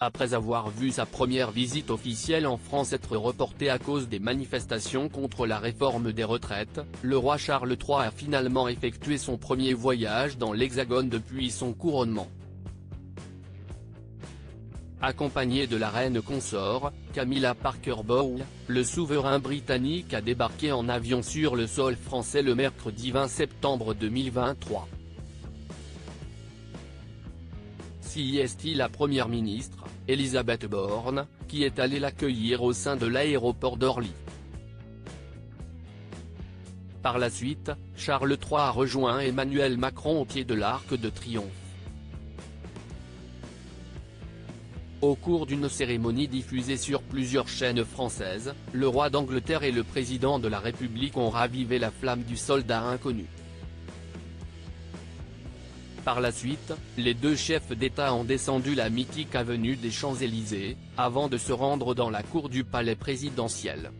Après avoir vu sa première visite officielle en France être reportée à cause des manifestations contre la réforme des retraites, le roi Charles III a finalement effectué son premier voyage dans l'Hexagone depuis son couronnement. Accompagné de la reine consort, Camilla Parker Bowles, le souverain britannique a débarqué en avion sur le sol français le mercredi 20 septembre 2023. C'est la première ministre, Elisabeth Borne, qui est allée l'accueillir au sein de l'aéroport d'Orly. Par la suite, Charles III a rejoint Emmanuel Macron au pied de l'Arc de Triomphe. Au cours d'une cérémonie diffusée sur plusieurs chaînes françaises, le roi d'Angleterre et le président de la République ont ravivé la flamme du soldat inconnu. Par la suite, les deux chefs d'État ont descendu la mythique avenue des Champs-Élysées, avant de se rendre dans la cour du palais présidentiel.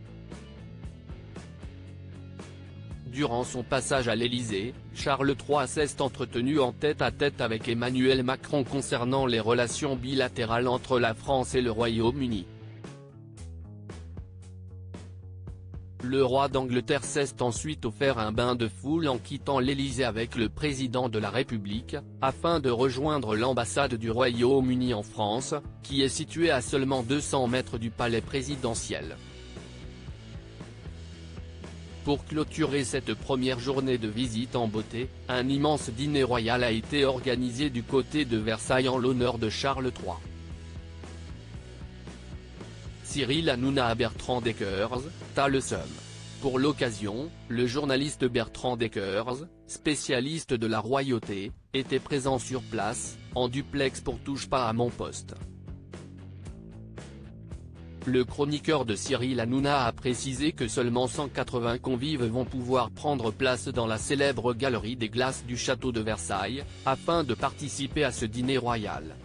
Durant son passage à l'Élysée, Charles III s'est entretenu en tête-à-tête avec Emmanuel Macron concernant les relations bilatérales entre la France et le Royaume-Uni. Le roi d'Angleterre s'est ensuite offert un bain de foule en quittant l'Élysée avec le président de la République, afin de rejoindre l'ambassade du Royaume-Uni en France, qui est située à seulement 200 mètres du palais présidentiel. Pour clôturer cette première journée de visite en beauté, un immense dîner royal a été organisé du côté de Versailles en l'honneur de Charles III. Cyril Hanouna à Bertrand Deckers, t'as le seum. Pour l'occasion, le journaliste Bertrand Deckers, spécialiste de la royauté, était présent sur place, en duplex pour Touche pas à mon poste. Le chroniqueur de Cyril Hanouna a précisé que seulement 180 convives vont pouvoir prendre place dans la célèbre galerie des glaces du château de Versailles, afin de participer à ce dîner royal.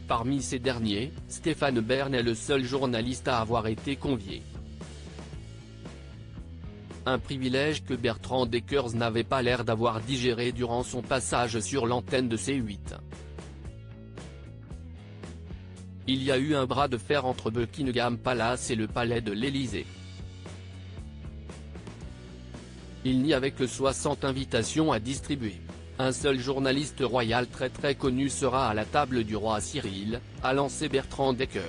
Parmi ces derniers, Stéphane Bern est le seul journaliste à avoir été convié. Un privilège que Bertrand Deckers n'avait pas l'air d'avoir digéré durant son passage sur l'antenne de C8. Il y a eu un bras de fer entre Buckingham Palace et le palais de l'Élysée. Il n'y avait que 60 invitations à distribuer. Un seul journaliste royal très connu sera à la table du roi Cyril, a lancé Bertrand Deckers.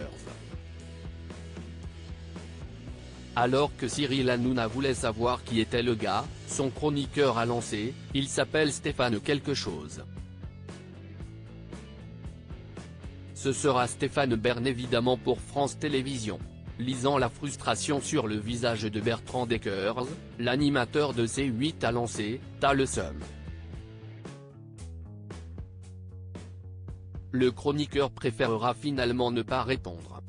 Alors que Cyril Hanouna voulait savoir qui était le gars, son chroniqueur a lancé, il s'appelle Stéphane quelque chose. Ce sera Stéphane Bern évidemment pour France Télévisions. Lisant la frustration sur le visage de Bertrand Deckers, l'animateur de C8 a lancé « T'as le seum ». Le chroniqueur préférera finalement ne pas répondre.